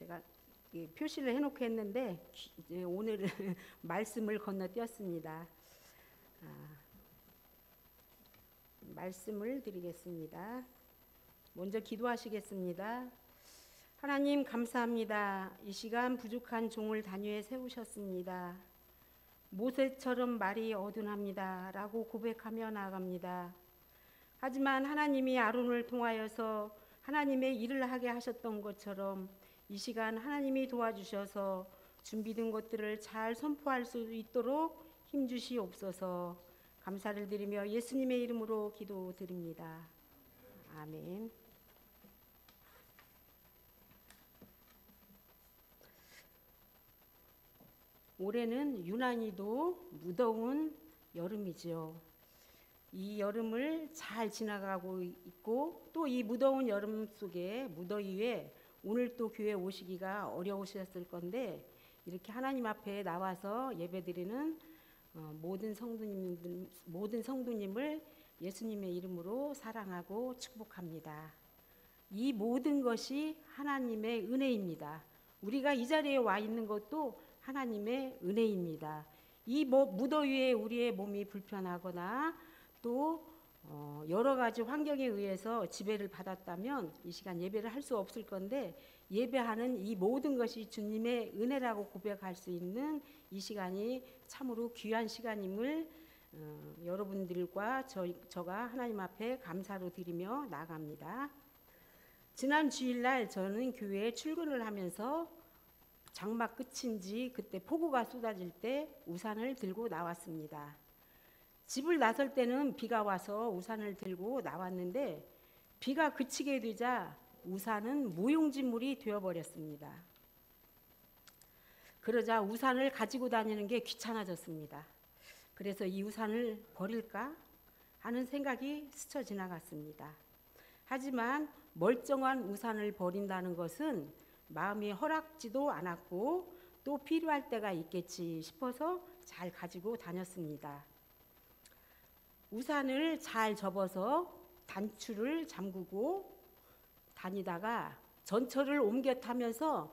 제가 표시를 해놓고 했는데 이제 오늘은 말씀을 건너뛰었습니다. 말씀을 드리겠습니다. 먼저 기도하시겠습니다. 하나님 감사합니다. 이 시간 부족한 종을 단위에 세우셨습니다. 모세처럼 말이 어둔합니다 라고 고백하며 나아갑니다. 하지만 하나님이 아론을 통하여서 하나님의 일을 하게 하셨던 것처럼 이 시간 하나님이 도와주셔서 준비된 것들을 잘 선포할 수 있도록 힘주시옵소서. 감사를 드리며 예수님의 이름으로 기도드립니다. 아멘. 올해는 유난히도 무더운 여름이지요. 이 여름을 잘 지나가고 있고 또 이 무더운 여름 속에 무더위에 오늘 또 교회 오시기가 어려우셨을 건데 이렇게 하나님 앞에 나와서 예배드리는 모든 성도님을 예수님의 이름으로 사랑하고 축복합니다. 이 모든 것이 하나님의 은혜입니다. 우리가 이 자리에 와 있는 것도 하나님의 은혜입니다. 이 무더위에 우리의 몸이 불편하거나 또 여러 가지 환경에 의해서 지배를 받았다면 이 시간 예배를 할 수 없을 건데 예배하는 이 모든 것이 주님의 은혜라고 고백할 수 있는 이 시간이 참으로 귀한 시간임을 여러분들과 저가 하나님 앞에 감사로 드리며 나갑니다. 지난 주일날 저는 교회에 출근을 하면서 장마 끝인지 그때 폭우가 쏟아질 때 우산을 들고 나왔습니다. 집을 나설 때는 비가 와서 우산을 들고 나왔는데 비가 그치게 되자 우산은 무용지물이 되어버렸습니다. 그러자 우산을 가지고 다니는 게 귀찮아졌습니다. 그래서 이 우산을 버릴까 하는 생각이 스쳐 지나갔습니다. 하지만 멀쩡한 우산을 버린다는 것은 마음이 허락지도 않았고 또 필요할 때가 있겠지 싶어서 잘 가지고 다녔습니다. 우산을 잘 접어서 단추를 잠그고 다니다가 전철을 옮겨 타면서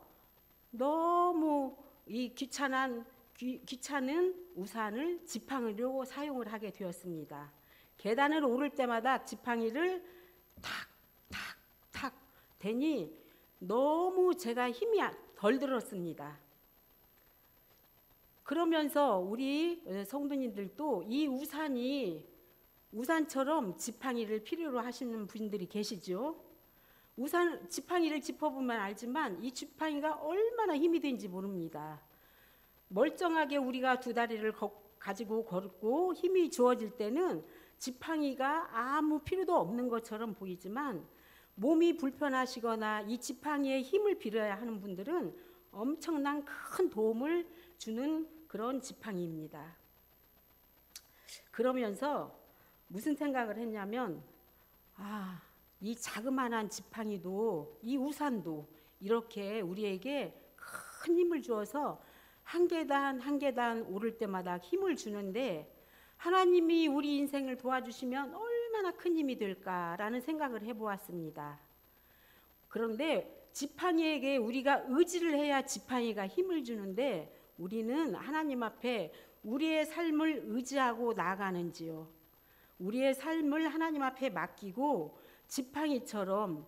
너무 이 귀찮은 우산을 지팡이로 사용을 하게 되었습니다. 계단을 오를 때마다 지팡이를 탁탁탁 대니 너무 제가 힘이 덜 들었습니다. 그러면서 우리 성도님들도 이 우산처럼 지팡이를 필요로 하시는 분들이 계시죠. 지팡이를 짚어보면 알지만 이 지팡이가 얼마나 힘이 된지 모릅니다. 멀쩡하게 우리가 두 다리를 가지고 걷고 힘이 주어질 때는 지팡이가 아무 필요도 없는 것처럼 보이지만 몸이 불편하시거나 이 지팡이에 힘을 빌어야 하는 분들은 엄청난 큰 도움을 주는 그런 지팡이입니다. 그러면서 무슨 생각을 했냐면 이 자그마한 지팡이도 이 우산도 이렇게 우리에게 큰 힘을 주어서 한 계단 한 계단 오를 때마다 힘을 주는데 하나님이 우리 인생을 도와주시면 얼마나 큰 힘이 될까라는 생각을 해보았습니다. 그런데 지팡이에게 우리가 의지를 해야 지팡이가 힘을 주는데 우리는 하나님 앞에 우리의 삶을 의지하고 나아가는지요. 우리의 삶을 하나님 앞에 맡기고 지팡이처럼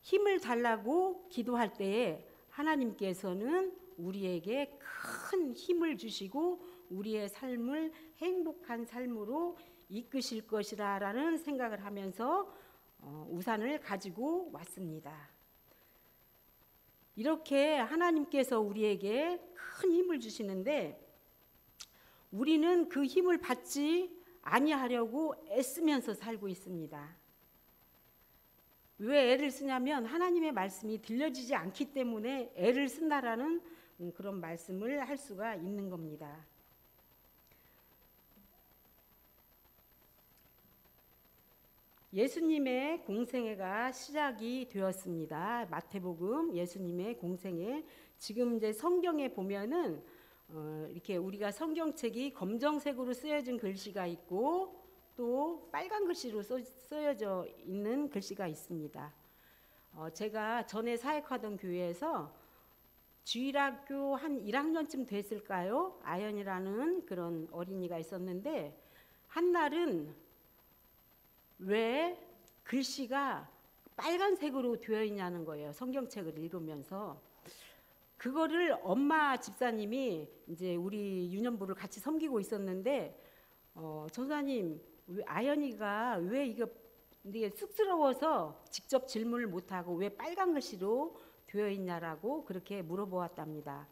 힘을 달라고 기도할 때에 하나님께서는 우리에게 큰 힘을 주시고 우리의 삶을 행복한 삶으로 이끄실 것이라는 생각을 하면서 우산을 가지고 왔습니다. 이렇게 하나님께서 우리에게 큰 힘을 주시는데 우리는 그 힘을 받지 아니하려고 애쓰면서 살고 있습니다. 왜 애를 쓰냐면 하나님의 말씀이 들려지지 않기 때문에 애를 쓴다라는 그런 말씀을 할 수가 있는 겁니다. 예수님의 공생애가 시작이 되었습니다. 마태복음 예수님의 공생애. 지금 이제 성경에 보면은 이렇게 우리가 성경책이 검정색으로 쓰여진 글씨가 있고 또 빨간 글씨로 쓰여져 있는 글씨가 있습니다. 제가 전에 사역하던 교회에서 주일학교 한 1학년쯤 됐을까요? 아연이라는 그런 어린이가 있었는데 한날은 왜 글씨가 빨간색으로 되어 있냐는 거예요. 성경책을 읽으면서. 그거를 엄마 집사님이 이제 우리 유년부를 같이 섬기고 있었는데 전사님 아연이가 왜 이게 쑥스러워서 직접 질문을 못하고 왜 빨간 글씨로 되어 있냐라고 그렇게 물어보았답니다.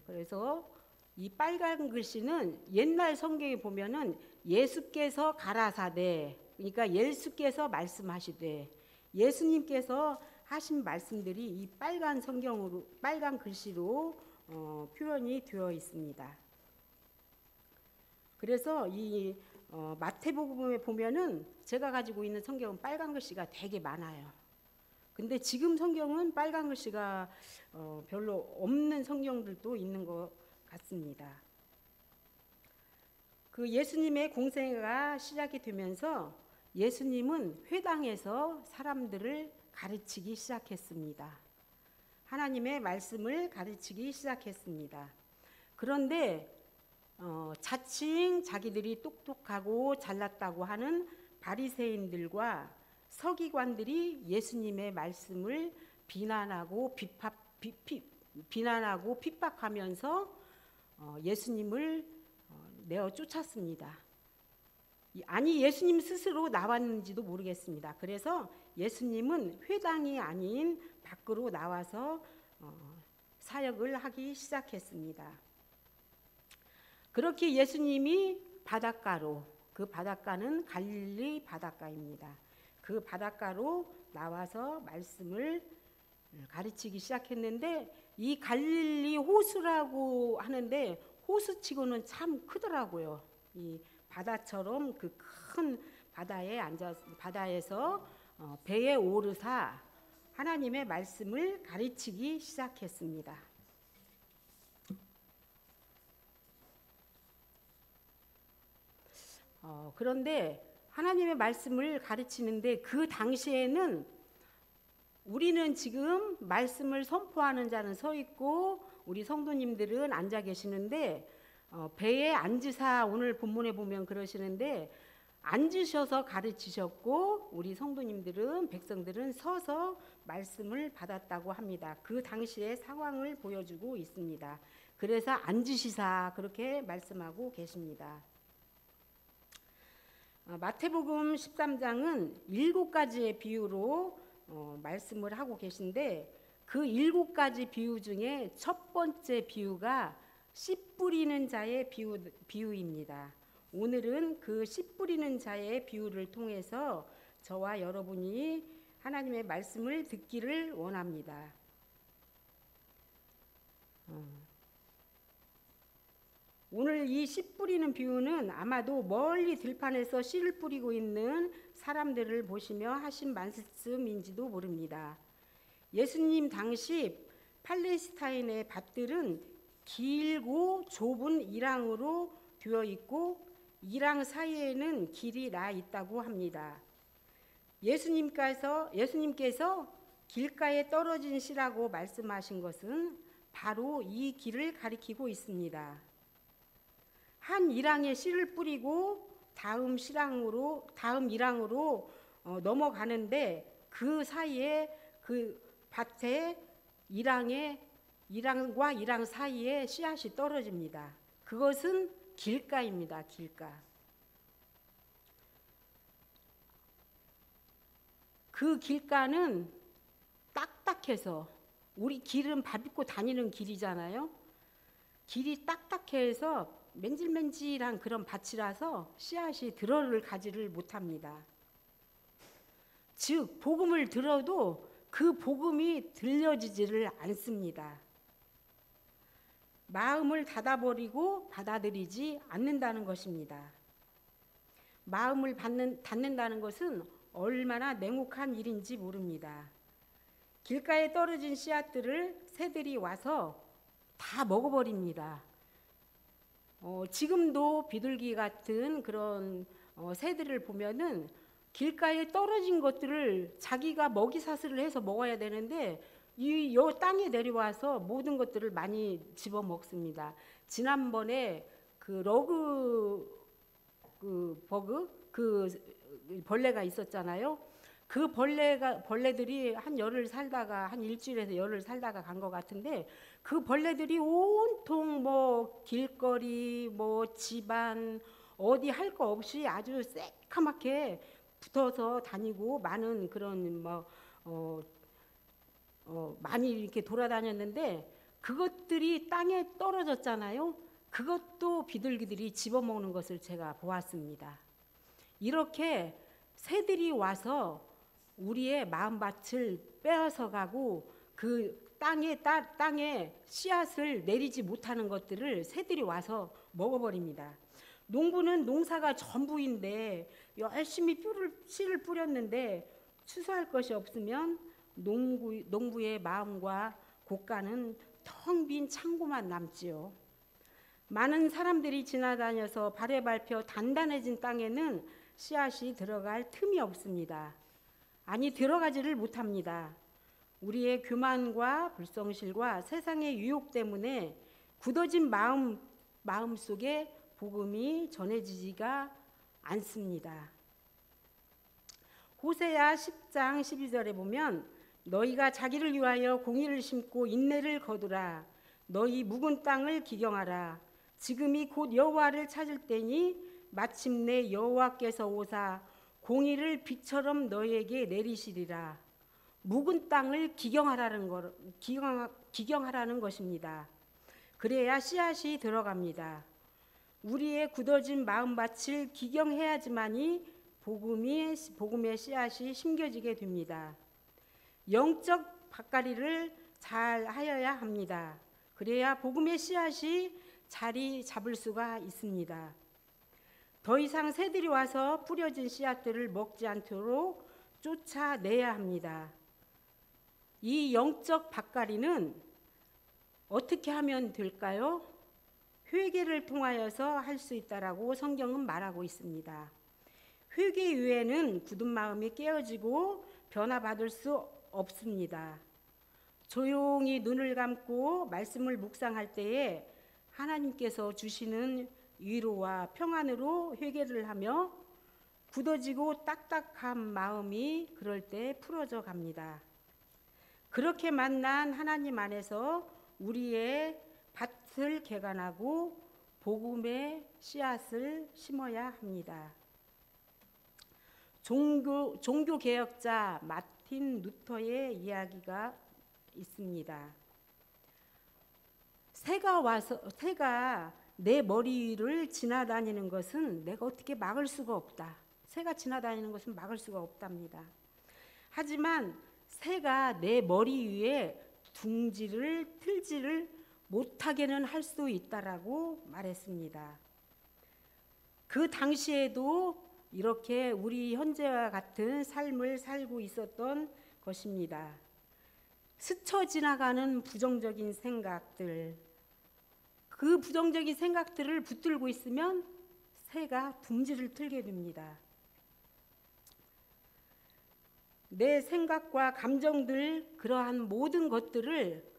그래서 이 빨간 글씨는 옛날 성경에 보면은 예수께서 가라사대, 그러니까 예수께서 말씀하시되 예수님께서 하신 말씀들이 이 빨간 성경으로 빨간 글씨로 표현이 되어 있습니다. 그래서 이 마태복음에 보면은 제가 가지고 있는 성경은 빨간 글씨가 되게 많아요. 근데 지금 성경은 빨간 글씨가 별로 없는 성경들도 있는 것 같습니다. 그 예수님의 공생애가 시작이 되면서 예수님은 회당에서 사람들을 가르치기 시작했습니다. 하나님의 말씀을 가르치기 시작했습니다. 그런데 자칭 자기들이 똑똑하고 잘났다고 하는 바리새인들과 서기관들이 예수님의 말씀을 비난하고 핍박하면서 예수님을 내어 쫓았습니다. 아니 예수님 스스로 나왔는지도 모르겠습니다. 그래서 예수님은 회당이 아닌 밖으로 나와서 사역을 하기 시작했습니다. 그렇게 예수님이 바닷가로, 그 바닷가는 갈릴리 바닷가입니다. 그 바닷가로 나와서 말씀을 가르치기 시작했는데 이 갈릴리 호수라고 하는데 호수치고는 참 크더라고요. 이 바다처럼 그 큰 바다에서 배에 오르사 하나님의 말씀을 가르치기 시작했습니다. 그런데 하나님의 말씀을 가르치는데 그 당시에는 우리는 지금 말씀을 선포하는 자는 서 있고 우리 성도님들은 앉아 계시는데 배에 앉으사 오늘 본문에 보면 그러시는데 앉으셔서 가르치셨고 우리 성도님들은 백성들은 서서 말씀을 받았다고 합니다. 그 당시의 상황을 보여주고 있습니다. 그래서 앉으시사 그렇게 말씀하고 계십니다. 마태복음 13장은 7가지의 비유로 말씀을 하고 계신데 그 7가지 비유 중에 첫 번째 비유가 씨 뿌리는 자의 비유입니다. 오늘은 그 씨 뿌리는 자의 비유를 통해서 저와 여러분이 하나님의 말씀을 듣기를 원합니다. 오늘 이 씨 뿌리는 비유는 아마도 멀리 들판에서 씨를 뿌리고 있는 사람들을 보시며 하신 말씀인지도 모릅니다. 예수님 당시 팔레스타인의 밭들은 길고 좁은 이랑으로 되어 있고 이랑 사이에는 길이 나 있다고 합니다. 예수님께서 길가에 떨어진 씨라고 말씀하신 것은 바로 이 길을 가리키고 있습니다. 한 이랑에 씨를 뿌리고 다음 이랑으로 넘어가는데 그 사이에 그 밭에 이랑과 이랑 사이에 씨앗이 떨어집니다. 그것은 길가입니다. 길가. 그 길가는 딱딱해서 우리 길은 밟고 다니는 길이잖아요. 길이 딱딱해서 맨질맨질한 그런 밭이라서 씨앗이 들어를 가지를 못합니다. 즉 복음을 들어도 그 복음이 들려지지를 않습니다. 마음을 닫아버리고 받아들이지 않는다는 것입니다. 마음을 닫는다는 것은 얼마나 냉혹한 일인지 모릅니다. 길가에 떨어진 씨앗들을 새들이 와서 다 먹어버립니다. 지금도 비둘기 같은 그런 새들을 보면은 길가에 떨어진 것들을 자기가 먹이 사슬을 해서 먹어야 되는데 이 요 땅에 내려와서 모든 것들을 많이 집어 먹습니다. 지난번에 그 러그 그 버그 그 벌레가 있었잖아요. 그 벌레들이 한 열흘 살다가 한 일주일에서 열흘 살다가 간 것 같은데 그 벌레들이 온통 뭐 길거리 뭐 집안 어디 할 거 없이 아주 새카맣게 붙어서 다니고 많은 그런 많이 이렇게 돌아다녔는데 그것들이 땅에 떨어졌잖아요. 그것도 비둘기들이 집어먹는 것을 제가 보았습니다. 이렇게 새들이 와서 우리의 마음밭을 빼앗아 가고 그 땅에 씨앗을 내리지 못하는 것들을 새들이 와서 먹어버립니다. 농부는 농사가 전부인데 열심히 씨를 뿌렸는데 추수할 것이 없으면 농부의 마음과 곳간은 텅 빈 창고만 남지요. 많은 사람들이 지나다녀서 발에 밟혀 단단해진 땅에는 씨앗이 들어갈 틈이 없습니다. 아니 들어가지를 못합니다. 우리의 교만과 불성실과 세상의 유혹 때문에 굳어진 마음 속에 복음이 전해지지가 않습니다. 호세야 10장 12절에 보면 너희가 자기를 위하여 공의를 심고 인내를 거두라. 너희 묵은 땅을 기경하라. 지금이 곧 여호와를 찾을 때니 마침내 여호와께서 오사 공의를 비처럼 너희에게 내리시리라. 묵은 땅을 기경하라는 것입니다. 그래야 씨앗이 들어갑니다. 우리의 굳어진 마음밭을 기경해야지만이 복음의 씨앗이 심겨지게 됩니다. 영적 밭갈이를 잘 하여야 합니다. 그래야 복음의 씨앗이 자리 잡을 수가 있습니다. 더 이상 새들이 와서 뿌려진 씨앗들을 먹지 않도록 쫓아내야 합니다. 이 영적 밭갈이는 어떻게 하면 될까요? 회개를 통하여서 할 수 있다라고 성경은 말하고 있습니다. 회개 이외에는 굳은 마음이 깨어지고 변화받을 수 없습니다. 조용히 눈을 감고 말씀을 묵상할 때에 하나님께서 주시는 위로와 평안으로 회개를 하며 굳어지고 딱딱한 마음이 그럴 때 풀어져 갑니다. 그렇게 만난 하나님 안에서 우리의 밭을 개간하고 복음의 씨앗을 심어야 합니다. 종교개혁자 마틴 루터의 이야기가 있습니다. 새가 내 머리 위를 지나다니는 것은 내가 어떻게 막을 수가 없다. 새가 지나다니는 것은 막을 수가 없답니다. 하지만 새가 내 머리 위에 틀지를 못하게는 할 수 있다라고 말했습니다. 그 당시에도 이렇게 우리 현재와 같은 삶을 살고 있었던 것입니다. 스쳐 지나가는 부정적인 생각들, 그 부정적인 생각들을 붙들고 있으면 새가 둥지를 틀게 됩니다. 내 생각과 감정들, 그러한 모든 것들을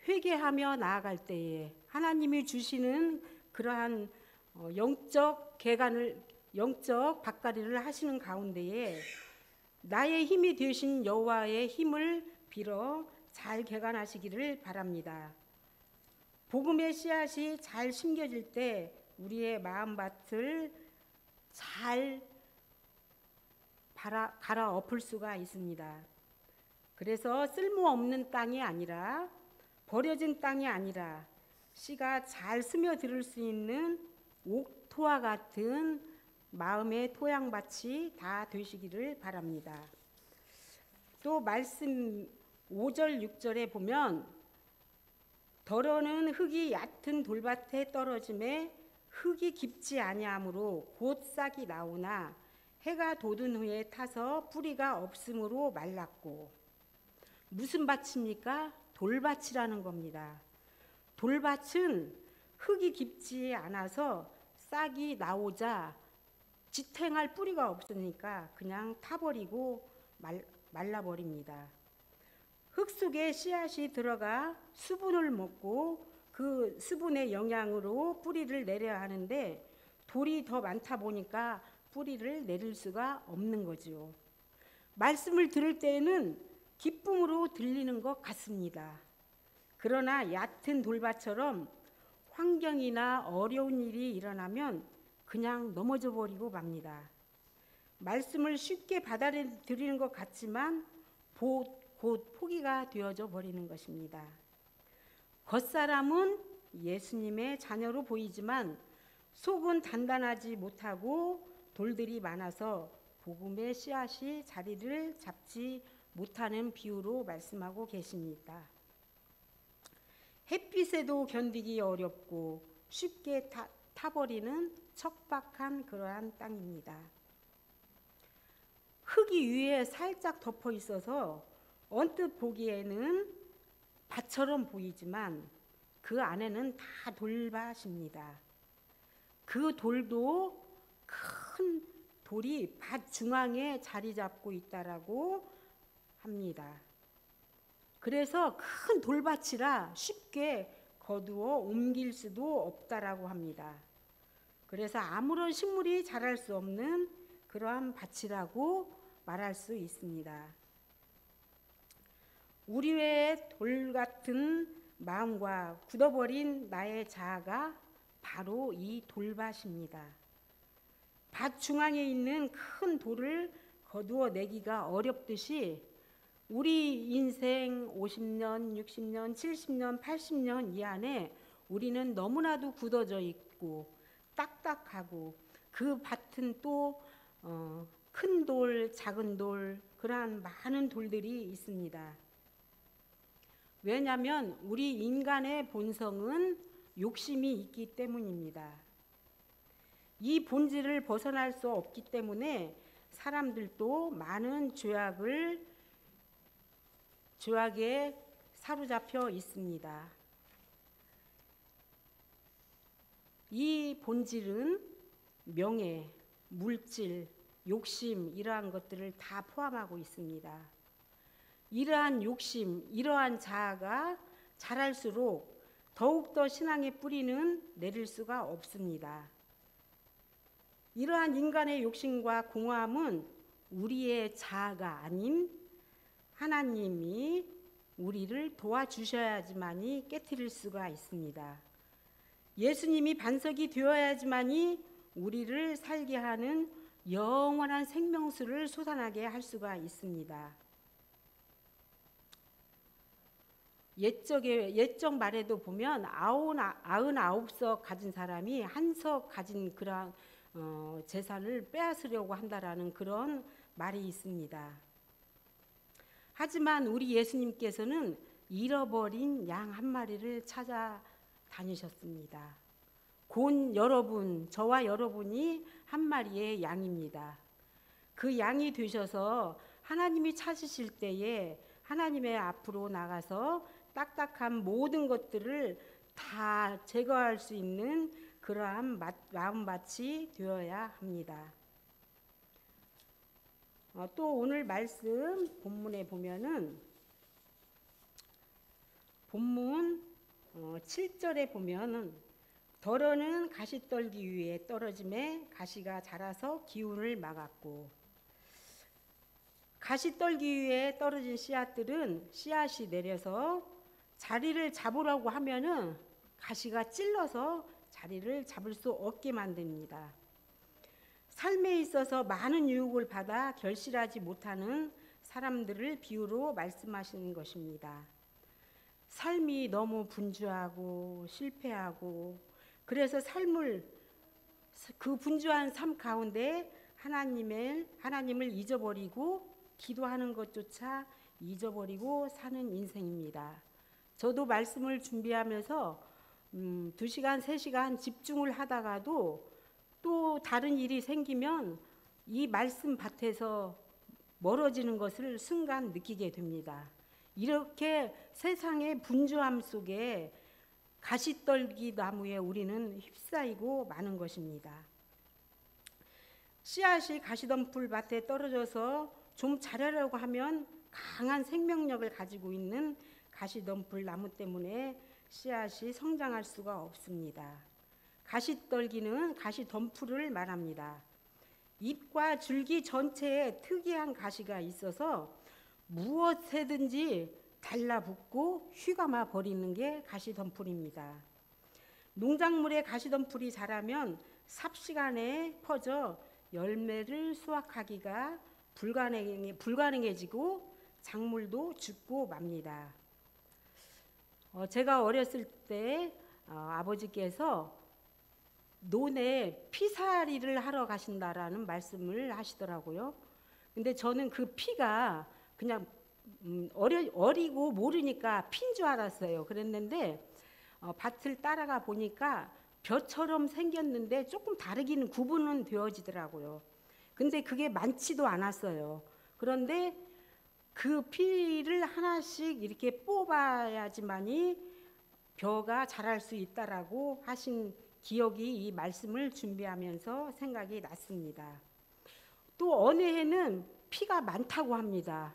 회개하며 나아갈 때에 하나님이 주시는 그러한 영적 밭갈이를 하시는 가운데에 나의 힘이 되신 여호와의 힘을 빌어 잘 개간하시기를 바랍니다. 복음의 씨앗이 잘 심겨질 때 우리의 마음밭을 잘 갈아 엎을 수가 있습니다. 그래서 쓸모없는 땅이 아니라 버려진 땅이 아니라 씨가 잘 스며들 수 있는 옥토와 같은 마음의 토양밭이 다 되시기를 바랍니다. 또 말씀 5절 6절에 보면 더러는 흙이 얕은 돌밭에 떨어짐에 흙이 깊지 아니하므로 곧 싹이 나오나 해가 돋은 후에 타서 뿌리가 없으므로 말랐고. 무슨 밭입니까? 돌밭이라는 겁니다. 돌밭은 흙이 깊지 않아서 싹이 나오자 지탱할 뿌리가 없으니까 그냥 타버리고 말라버립니다. 흙 속에 씨앗이 들어가 수분을 먹고 그 수분의 영향으로 뿌리를 내려야 하는데 돌이 더 많다 보니까 뿌리를 내릴 수가 없는 거죠. 말씀을 들을 때에는 기쁨으로 들리는 것 같습니다. 그러나 얕은 돌밭처럼 환경이나 어려운 일이 일어나면 그냥 넘어져 버리고 맙니다. 말씀을 쉽게 받아들이는 것 같지만 곧 포기가 되어져 버리는 것입니다. 겉사람은 예수님의 자녀로 보이지만 속은 단단하지 못하고 돌들이 많아서 복음의 씨앗이 자리를 잡지 못하는 비유로 말씀하고 계십니다. 햇빛에도 견디기 어렵고 쉽게 타버리는 척박한 그러한 땅입니다. 흙이 위에 살짝 덮어 있어서 언뜻 보기에는 밭처럼 보이지만 그 안에는 다 돌밭입니다. 그 돌도 큰 돌이 밭 중앙에 자리 잡고 있다라고 합니다. 그래서 큰 돌밭이라 쉽게 거두어 옮길 수도 없다라고 합니다. 그래서 아무런 식물이 자랄 수 없는 그러한 밭이라고 말할 수 있습니다. 우리 외에 돌 같은 마음과 굳어버린 나의 자아가 바로 이 돌밭입니다. 밭 중앙에 있는 큰 돌을 거두어 내기가 어렵듯이 우리 인생 50년, 60년, 70년, 80년 이 안에 우리는 너무나도 굳어져 있고 딱딱하고 그 밭은 또 큰 돌, 작은 돌 그러한 많은 돌들이 있습니다. 왜냐하면 우리 인간의 본성은 욕심이 있기 때문입니다. 이 본질을 벗어날 수 없기 때문에 사람들도 많은 죄악에 사로잡혀 있습니다. 이 본질은 명예, 물질, 욕심 이러한 것들을 다 포함하고 있습니다. 이러한 욕심, 이러한 자아가 자랄수록 더욱더 신앙의 뿌리는 내릴 수가 없습니다. 이러한 인간의 욕심과 공허함은 우리의 자아가 아닌 하나님이 우리를 도와주셔야지만이 깨트릴 수가 있습니다. 예수님이 반석이 되어야지만이 우리를 살게 하는 영원한 생명수를 솟아나게 할 수가 있습니다. 옛적 말에도 보면 99석 가진 사람이 한 석 가진 그런 재산을 빼앗으려고 한다라는 그런 말이 있습니다. 하지만 우리 예수님께서는 잃어버린 양 한 마리를 찾아 다니셨습니다. 곧 여러분, 저와 여러분이 한 마리의 양입니다. 그 양이 되셔서 하나님이 찾으실 때에 하나님의 앞으로 나가서 딱딱한 모든 것들을 다 제거할 수 있는 그러한 마음밭이 되어야 합니다. 또 오늘 말씀 본문에 보면은 본문 7절에 보면은 덜어는 가시떨기 위에 떨어짐에 가시가 자라서 기운을 막았고, 가시떨기 위에 떨어진 씨앗들은 씨앗이 내려서 자리를 잡으라고 하면은 가시가 찔러서 자리를 잡을 수 없게 만듭니다. 삶에 있어서 많은 유혹을 받아 결실하지 못하는 사람들을 비유로 말씀하시는 것입니다. 삶이 너무 분주하고 실패하고 그래서 그 분주한 삶 가운데 하나님을 잊어버리고 기도하는 것조차 잊어버리고 사는 인생입니다. 저도 말씀을 준비하면서 2시간, 3시간 집중을 하다가도 또 다른 일이 생기면 이 말씀 밭에서 멀어지는 것을 순간 느끼게 됩니다. 이렇게 세상의 분주함 속에 가시떨기 나무에 우리는 휩싸이고 마는 것입니다. 씨앗이 가시덤불 밭에 떨어져서 좀 자라려고 하면 강한 생명력을 가지고 있는 가시덤불 나무 때문에 씨앗이 성장할 수가 없습니다. 가시떨기는 가시덤불을 말합니다. 잎과 줄기 전체에 특이한 가시가 있어서 무엇에든지 달라붙고 휘감아 버리는 게 가시덤불입니다. 농작물에 가시덤불이 자라면 삽시간에 퍼져 열매를 수확하기가 불가능해지고 작물도 죽고 맙니다. 제가 어렸을 때 아버지께서 논에 피살이를 하러 가신다라는 말씀을 하시더라고요. 근데 저는 그 피가 그냥 어리고 모르니까 피인 줄 알았어요. 그랬는데 밭을 따라가 보니까 벼처럼 생겼는데 조금 다르기는 구분은 되어지더라고요. 근데 그게 많지도 않았어요. 그런데 그 피를 하나씩 이렇게 뽑아야지만이 벼가 자랄 수 있다라고 하신 기억이 이 말씀을 준비하면서 생각이 났습니다. 또 어느 해는 피가 많다고 합니다.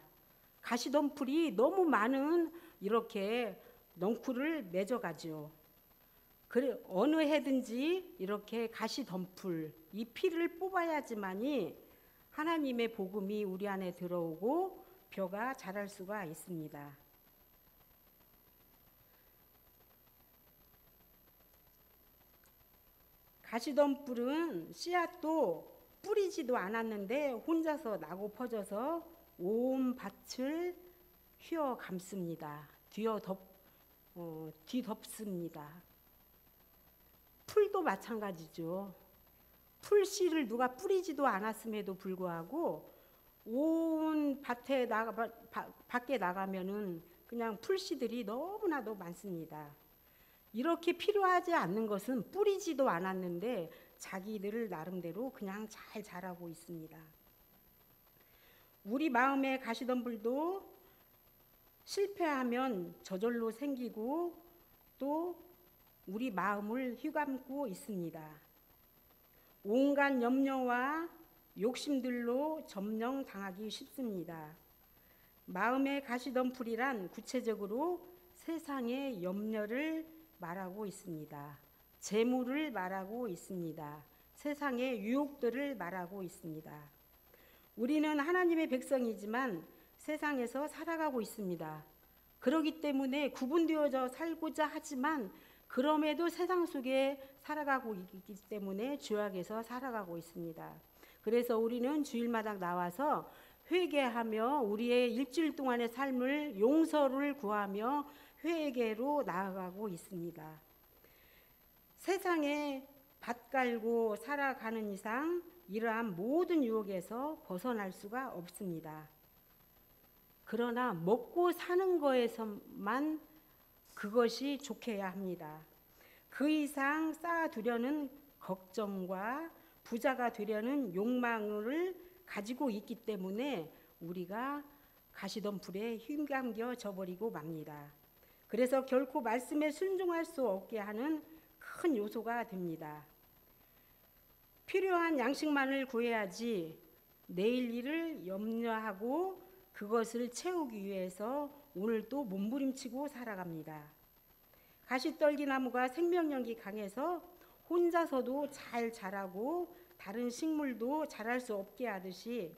가시덤불이 너무 많은 이렇게 넝쿨을 맺어가죠. 그래 어느 해든지 이렇게 가시덤불 이 피를 뽑아야지만이 하나님의 복음이 우리 안에 들어오고 벼가 자랄 수가 있습니다. 가시덤불은 씨앗도 뿌리지도 않았는데 혼자서 나고 퍼져서 온 밭을 휘어 감습니다. 뒤덮습니다. 풀도 마찬가지죠. 풀씨를 누가 뿌리지도 않았음에도 불구하고 온 밭에 밖에 나가면은 그냥 풀씨들이 너무나도 많습니다. 이렇게 필요하지 않는 것은 뿌리지도 않았는데 자기들 나름대로 그냥 잘 자라고 있습니다. 우리 마음의 가시덤불도 실패하면 저절로 생기고 또 우리 마음을 휘감고 있습니다. 온갖 염려와 욕심들로 점령당하기 쉽습니다. 마음의 가시덤불이란 구체적으로 세상의 염려를 말하고 있습니다. 재물을 말하고 있습니다. 세상의 유혹들을 말하고 있습니다. 우리는 하나님의 백성이지만 세상에서 살아가고 있습니다. 그렇기 때문에 구분되어져 살고자 하지만 그럼에도 세상 속에 살아가고 있기 때문에 죄악에서 살아가고 있습니다. 그래서 우리는 주일마다 나와서 회개하며 우리의 일주일 동안의 삶을 용서를 구하며 회개로 나아가고 있습니다. 세상에 밭 갈고 살아가는 이상 이러한 모든 유혹에서 벗어날 수가 없습니다. 그러나 먹고 사는 거에서만 그것이 좋게야 합니다. 그 이상 쌓아두려는 걱정과 부자가 되려는 욕망을 가지고 있기 때문에 우리가 가시덤불에 휘감겨져 버리고 맙니다. 그래서 결코 말씀에 순종할 수 없게 하는 큰 요소가 됩니다. 필요한 양식만을 구해야지 내일 일을 염려하고 그것을 채우기 위해서 오늘도 몸부림치고 살아갑니다. 가시떨기 나무가 생명력이 강해서 혼자서도 잘 자라고 다른 식물도 자랄 수 없게 하듯이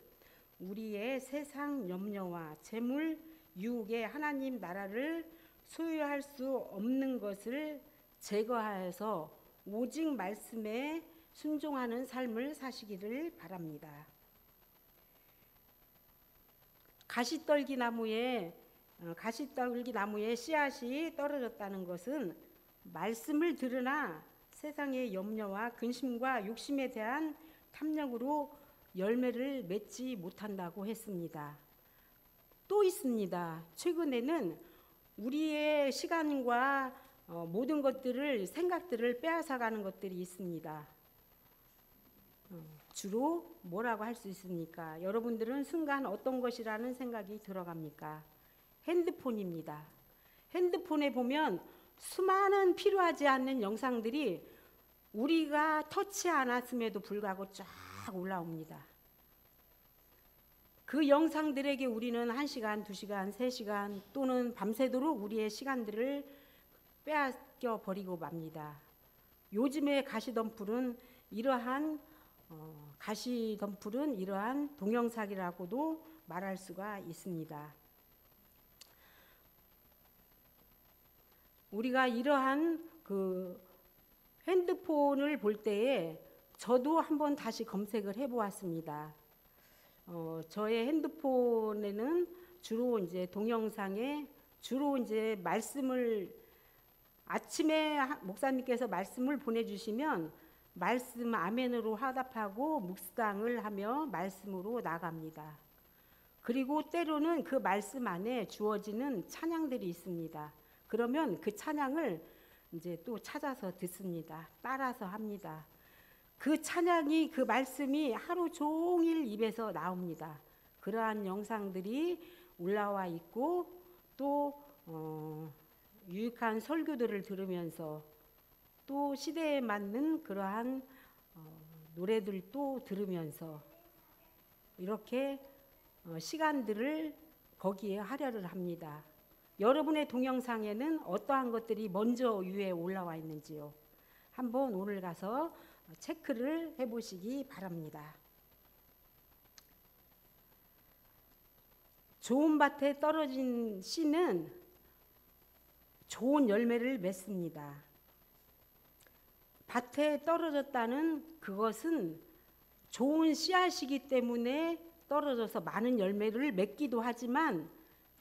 우리의 세상 염려와 재물, 유혹의 하나님 나라를 소유할 수 없는 것을 제거하여서 오직 말씀에 순종하는 삶을 사시기를 바랍니다. 가시떨기 나무에 씨앗이 떨어졌다는 것은 말씀을 들으나 세상의 염려와 근심과 욕심에 대한 탐욕으로 열매를 맺지 못한다고 했습니다. 또 있습니다. 최근에는 우리의 시간과 모든 것들을 생각들을 빼앗아가는 것들이 있습니다. 주로 뭐라고 할 수 있습니까? 여러분들은 순간 어떤 것이라는 생각이 들어갑니까? 핸드폰입니다. 핸드폰에 보면 수많은 필요하지 않는 영상들이 우리가 터치 않았음에도 불구하고 쫙 올라옵니다. 그 영상들에게 우리는 1시간, 2시간, 3시간 또는 밤새도록 우리의 시간들을 빼앗겨 버리고 맙니다. 요즘의 가시덤불은 이러한 동영상이라고도 말할 수가 있습니다. 우리가 이러한 그 핸드폰을 볼 때에 저도 한번 다시 검색을 해보았습니다. 저의 핸드폰에는 주로 이제 동영상에 주로 이제 말씀을 아침에 목사님께서 말씀을 보내주시면 말씀 아멘으로 화답하고 묵상을 하며 말씀으로 나갑니다. 그리고 때로는 그 말씀 안에 주어지는 찬양들이 있습니다. 그러면 그 찬양을 이제 또 찾아서 듣습니다. 따라서 합니다. 그 찬양이 그 말씀이 하루 종일 입에서 나옵니다. 그러한 영상들이 올라와 있고 또 유익한 설교들을 들으면서 또 시대에 맞는 그러한 노래들도 들으면서 이렇게 시간들을 거기에 할애를 합니다. 여러분의 동영상에는 어떠한 것들이 먼저 위에 올라와 있는지요? 한번 오늘 가서 체크를 해보시기 바랍니다. 좋은 밭에 떨어진 씨는 좋은 열매를 맺습니다. 밭에 떨어졌다는 그것은 좋은 씨앗이기 때문에 떨어져서 많은 열매를 맺기도 하지만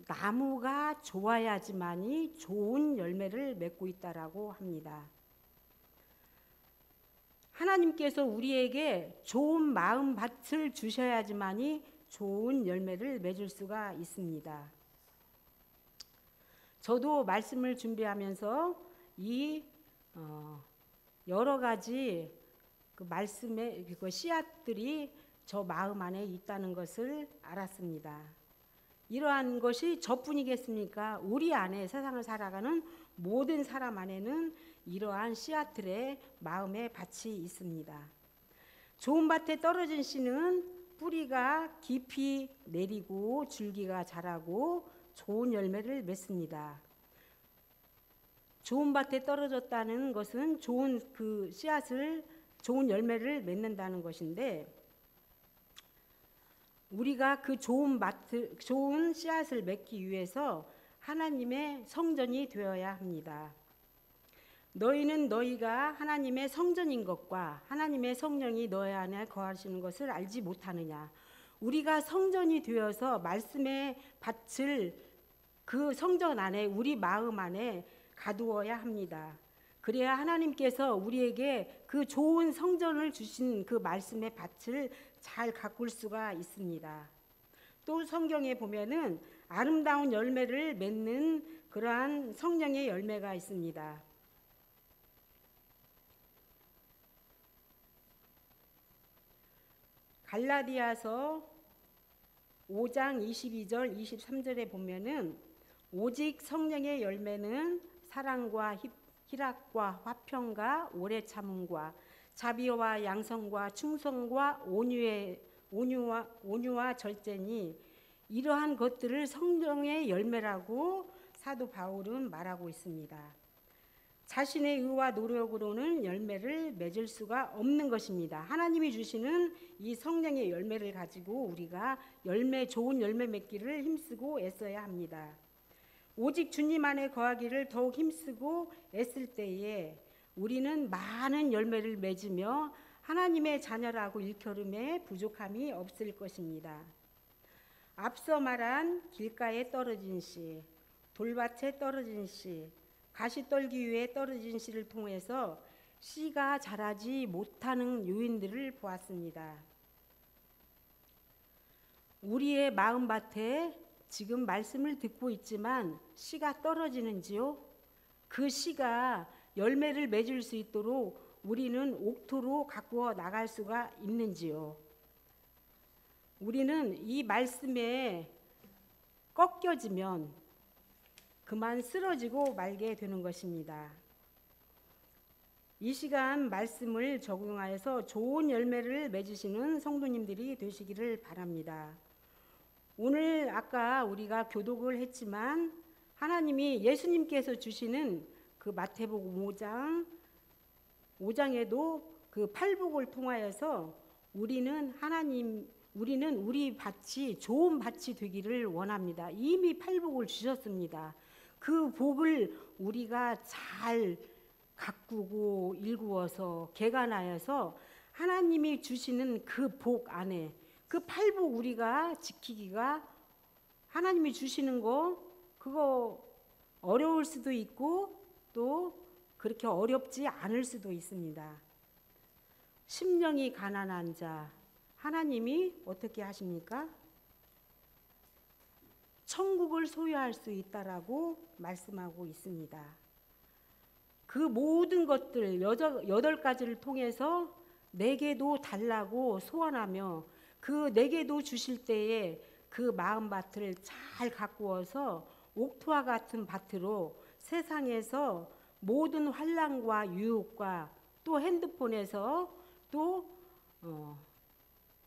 나무가 좋아야지만이 좋은 열매를 맺고 있다라고 합니다. 하나님께서 우리에게 좋은 마음밭을 주셔야지만이 좋은 열매를 맺을 수가 있습니다. 저도 말씀을 준비하면서 이 여러 가지 그 말씀의 그 씨앗들이 저 마음 안에 있다는 것을 알았습니다. 이러한 것이 저뿐이겠습니까? 우리 안에 세상을 살아가는 모든 사람 안에는 이러한 씨앗들의 마음의 밭이 있습니다. 좋은 밭에 떨어진 씨는 뿌리가 깊이 내리고 줄기가 자라고 좋은 열매를 맺습니다. 좋은 밭에 떨어졌다는 것은 좋은 그 씨앗을 좋은 열매를 맺는다는 것인데 우리가 그 좋은 씨앗을 맺기 위해서 하나님의 성전이 되어야 합니다. 너희는 너희가 하나님의 성전인 것과 하나님의 성령이 너희 안에 거하시는 것을 알지 못하느냐. 우리가 성전이 되어서 말씀의 밭을 그 성전 안에 우리 마음 안에 가두어야 합니다. 그래야 하나님께서 우리에게 그 좋은 성전을 주신 그 말씀의 밭을 잘 가꿀 수가 있습니다. 또 성경에 보면은 아름다운 열매를 맺는 그러한 성령의 열매가 있습니다. 갈라디아서 5장 22절 23절에 보면은 오직 성령의 열매는 사랑과 희락과 화평과 오래 참음과 자비와 양성과 충성과 온유와 절제니 이러한 것들을 성령의 열매라고 사도 바울은 말하고 있습니다. 자신의 의와 노력으로는 열매를 맺을 수가 없는 것입니다. 하나님이 주시는 이 성령의 열매를 가지고 우리가 좋은 열매 맺기를 힘쓰고 애써야 합니다. 오직 주님 안에 거하기를 더욱 힘쓰고 애쓸 때에 우리는 많은 열매를 맺으며 하나님의 자녀라고 일컬음에 부족함이 없을 것입니다. 앞서 말한 길가에 떨어진 씨, 돌밭에 떨어진 씨, 가시떨기 위에 떨어진 씨를 통해서 씨가 자라지 못하는 요인들을 보았습니다. 우리의 마음밭에 지금 말씀을 듣고 있지만 씨가 떨어지는지요? 그 씨가 열매를 맺을 수 있도록 우리는 옥토로 가꾸어 나갈 수가 있는지요? 우리는 이 말씀에 꺾여지면 그만 쓰러지고 말게 되는 것입니다. 이 시간 말씀을 적용하여서 좋은 열매를 맺으시는 성도님들이 되시기를 바랍니다. 오늘 아까 우리가 교독을 했지만 하나님이 예수님께서 주시는 그 마태복음 5장에도 그 팔복을 통하여서 우리는 우리 밭이 좋은 밭이 되기를 원합니다. 이미 팔복을 주셨습니다. 그 복을 우리가 잘 가꾸고 일구어서 개간하여서 하나님이 주시는 그 복 안에 그 팔복 우리가 지키기가 하나님이 주시는 거 그거 어려울 수도 있고 또 그렇게 어렵지 않을 수도 있습니다. 심령이 가난한 자 하나님이 어떻게 하십니까? 천국을 소유할 수 있다라고 말씀하고 있습니다. 그 모든 것들 8가지를 통해서 내게도 달라고 소원하며 그 내게도 주실 때에 그 마음밭을 잘 가꾸어서 옥토와 같은 밭으로 세상에서 모든 환난과 유혹과 또 핸드폰에서 또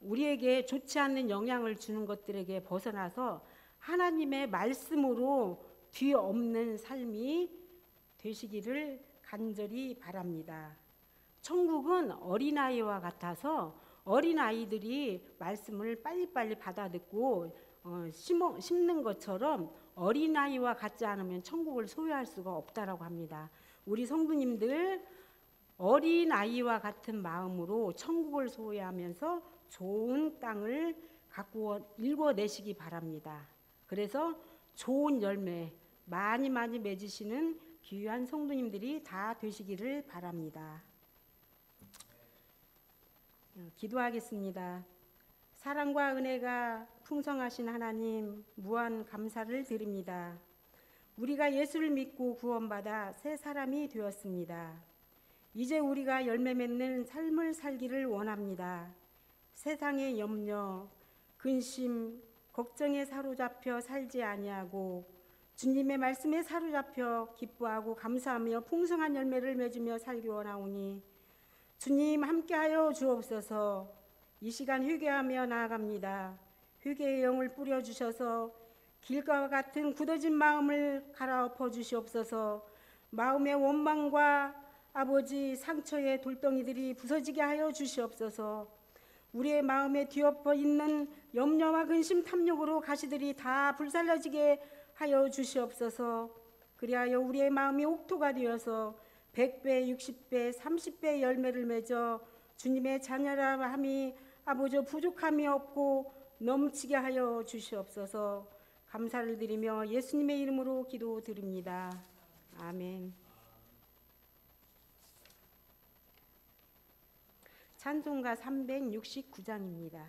우리에게 좋지 않는 영향을 주는 것들에게 벗어나서 하나님의 말씀으로 뒤엎는 삶이 되시기를 간절히 바랍니다. 천국은 어린아이와 같아서 어린아이들이 말씀을 빨리빨리 받아듣고 심는 것처럼 어린아이와 같지 않으면 천국을 소유할 수가 없다라고 합니다. 우리 성도님들 어린아이와 같은 마음으로 천국을 소유하면서 좋은 땅을 가꾸어 일궈내시기 바랍니다. 그래서 좋은 열매 많이 맺으시는 귀한 성도님들이 다 되시기를 바랍니다. 기도하겠습니다. 사랑과 은혜가 풍성하신 하나님 무한 감사를 드립니다. 우리가 예수를 믿고 구원받아 새 사람이 되었습니다. 이제 우리가 열매 맺는 삶을 살기를 원합니다. 세상의 염려, 근심, 걱정에 사로잡혀 살지 아니하고 주님의 말씀에 사로잡혀 기뻐하고 감사하며 풍성한 열매를 맺으며 살기 원하오니 주님 함께하여 주옵소서. 이 시간 회개하며 나아갑니다. 회개의 영을 뿌려주셔서 길가와 같은 굳어진 마음을 갈아엎어 주시옵소서. 마음의 원망과 아버지 상처의 돌덩이들이 부서지게 하여 주시옵소서. 우리의 마음에 뒤엎어 있는 염려와 근심 탐욕으로 가시들이 다 불살라지게 하여 주시옵소서. 그리하여 우리의 마음이 옥토가 되어서 100배, 60배, 30배 열매를 맺어 주님의 자녀라 함이 아버지 부족함이 없고 넘치게 하여 주시옵소서. 감사를 드리며 예수님의 이름으로 기도드립니다. 아멘. 찬송가 369장입니다.